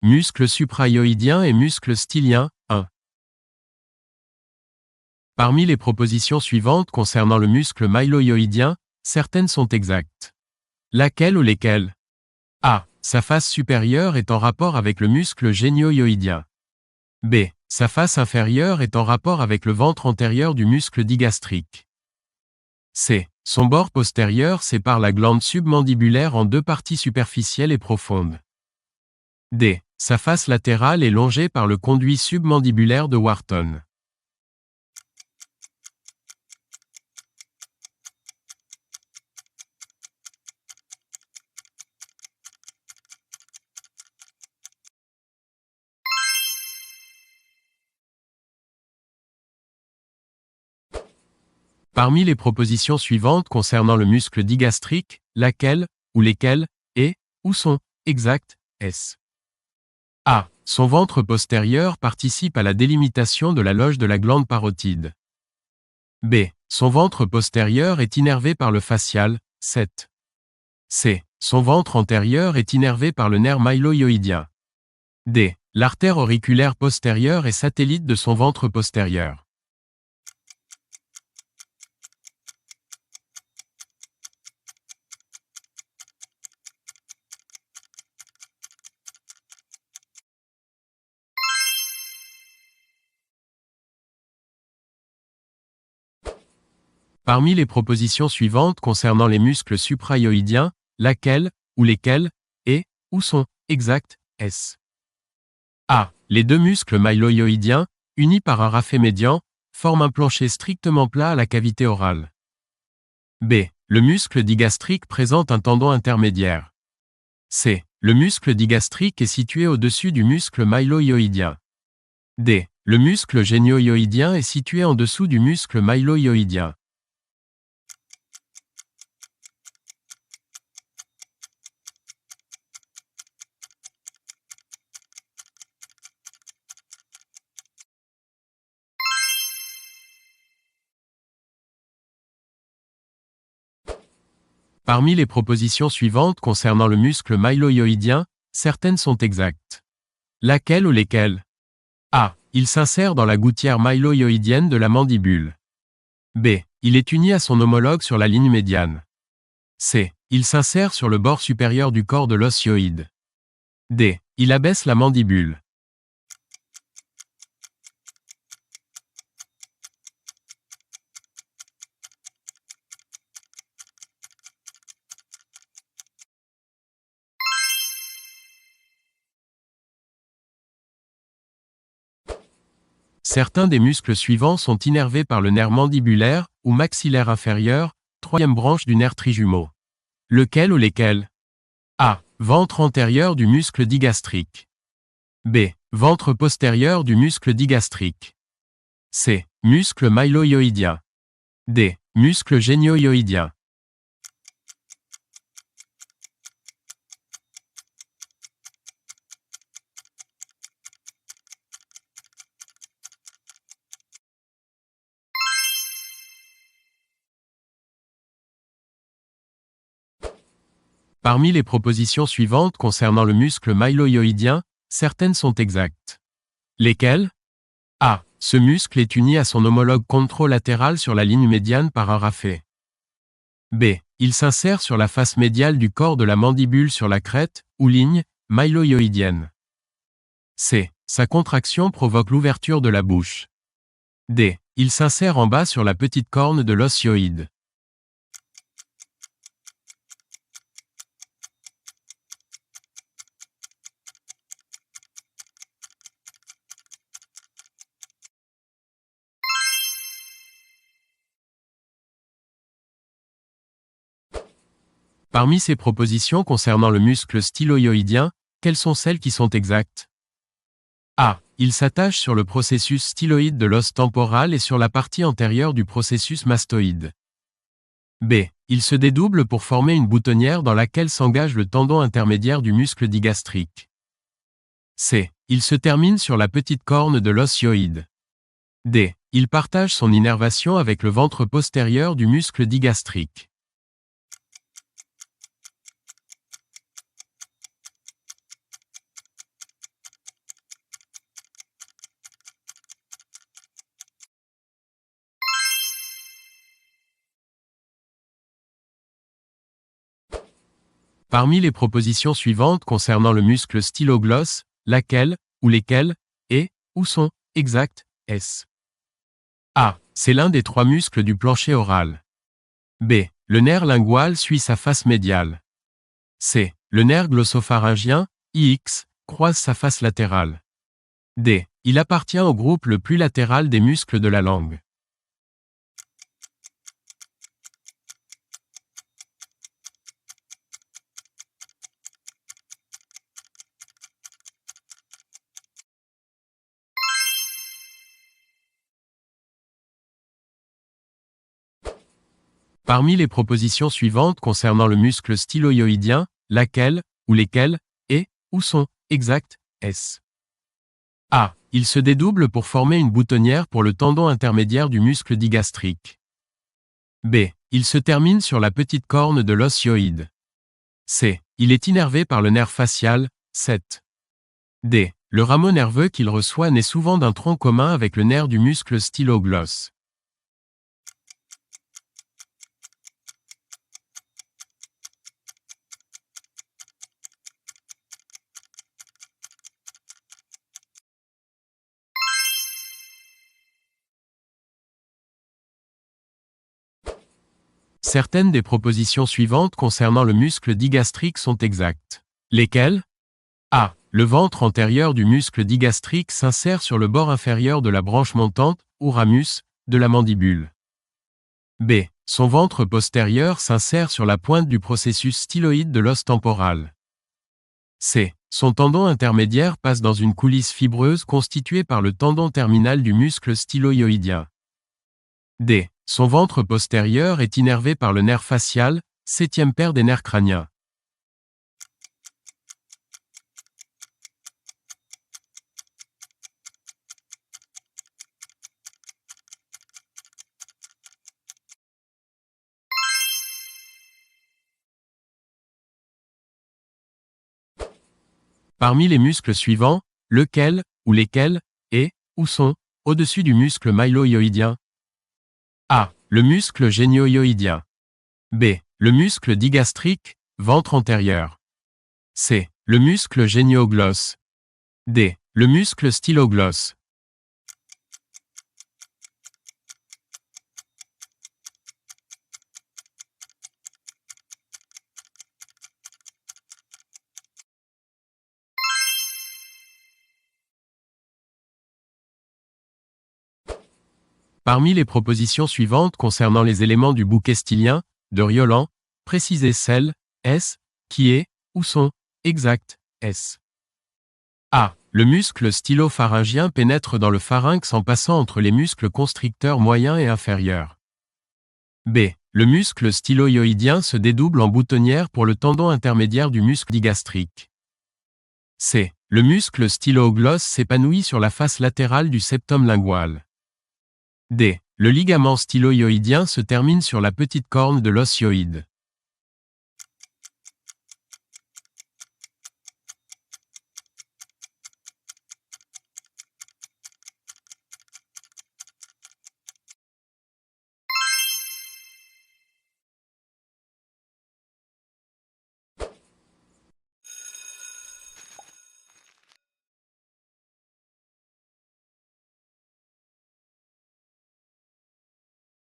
Muscle suprayoïdien et muscle stylien, 1. Parmi les propositions suivantes concernant le muscle myloyoïdien, certaines sont exactes. Laquelle ou lesquelles? A. Sa face supérieure est en rapport avec le muscle génioyoïdien. B. Sa face inférieure est en rapport avec le ventre antérieur du muscle digastrique. C. Son bord postérieur sépare la glande submandibulaire en deux parties superficielles et profondes. D. Sa face latérale est longée par le conduit submandibulaire de Wharton. Parmi les propositions suivantes concernant le muscle digastrique, laquelle, ou lesquelles, est, ou sont, exactes, est-ce? A. Son ventre postérieur participe à la délimitation de la loge de la glande parotide. B. Son ventre postérieur est innervé par le fascial, 7. C. Son ventre antérieur est innervé par le nerf myloyoïdien. D. L'artère auriculaire postérieure est satellite de son ventre postérieur. Parmi les propositions suivantes concernant les muscles suprayoïdiens, laquelle, ou lesquelles, est, ou sont, exactes, est-ce? A. Les deux muscles myloyoïdiens, unis par un rafet médian, forment un plancher strictement plat à la cavité orale. B. Le muscle digastrique présente un tendon intermédiaire. C. Le muscle digastrique est situé au-dessus du muscle myloyoïdien. D. Le muscle génioyoïdien est situé en dessous du muscle myloyoïdien. Parmi les propositions suivantes concernant le muscle myloyoïdien, certaines sont exactes. Laquelle ou lesquelles? A. Il s'insère dans la gouttière myloyoïdienne de la mandibule. B. Il est uni à son homologue sur la ligne médiane. C. Il s'insère sur le bord supérieur du corps de l'os hyoïde. D. Il abaisse la mandibule. Certains des muscles suivants sont innervés par le nerf mandibulaire ou maxillaire inférieur, troisième branche du nerf trijumeau. Lequel ou lesquels? A. Ventre antérieur du muscle digastrique. B. Ventre postérieur du muscle digastrique. C. Muscle myloyoïdien. D. Muscle génioyoïdien. Parmi les propositions suivantes concernant le muscle myloyoïdien, certaines sont exactes. Lesquelles? A. Ce muscle est uni à son homologue contralatéral sur la ligne médiane par un rafet. B. Il s'insère sur la face médiale du corps de la mandibule sur la crête, ou ligne, myloyoïdienne. C. Sa contraction provoque l'ouverture de la bouche. D. Il s'insère en bas sur la petite corne de l'os hyoïde. Parmi ces propositions concernant le muscle styloyoïdien, quelles sont celles qui sont exactes? A. Il s'attache sur le processus styloïde de l'os temporal et sur la partie antérieure du processus mastoïde. B. Il se dédouble pour former une boutonnière dans laquelle s'engage le tendon intermédiaire du muscle digastrique. C. Il se termine sur la petite corne de l'os hyoïde. D. Il partage son innervation avec le ventre postérieur du muscle digastrique. Parmi les propositions suivantes concernant le muscle styloglosse, laquelle, ou lesquelles, est, ou sont, exactes, S. A. C'est l'un des 3 muscles du plancher oral. B. Le nerf lingual suit sa face médiale. C. Le nerf glossopharyngien, IX, croise sa face latérale. D. Il appartient au groupe le plus latéral des muscles de la langue. Parmi les propositions suivantes concernant le muscle styloïdien, laquelle, ou lesquelles, est, ou sont, exactes, S. A. Il se dédouble pour former une boutonnière pour le tendon intermédiaire du muscle digastrique. B. Il se termine sur la petite corne de l'os hyoïde. C. Il est innervé par le nerf facial, 7. D. Le rameau nerveux qu'il reçoit naît souvent d'un tronc commun avec le nerf du muscle styloglosse. Certaines des propositions suivantes concernant le muscle digastrique sont exactes. Lesquelles? A. Le ventre antérieur du muscle digastrique s'insère sur le bord inférieur de la branche montante, ou ramus, de la mandibule. B. Son ventre postérieur s'insère sur la pointe du processus styloïde de l'os temporal. C. Son tendon intermédiaire passe dans une coulisse fibreuse constituée par le tendon terminal du muscle styloïdien. D. Son ventre postérieur est innervé par le nerf facial, 7e paire des nerfs crâniens. Parmi les muscles suivants, lequel, ou lesquels, est, ou sont, au-dessus du muscle mylohyoïdien? A. Le muscle génioïdien. B. Le muscle digastrique, ventre antérieur. C. Le muscle génioglosse. D. Le muscle styloglosse. Parmi les propositions suivantes concernant les éléments du bouquet stylien, de Rioland, précisez celles, S, qui est, ou sont, exactes, S. A. Le muscle stylopharyngien pénètre dans le pharynx en passant entre les muscles constricteurs moyens et inférieurs. B. Le muscle styloïdien se dédouble en boutonnière pour le tendon intermédiaire du muscle digastrique. C. Le muscle styloglosse s'épanouit sur la face latérale du septum lingual. D. Le ligament styloïdien se termine sur la petite corne de l'os hyoïde.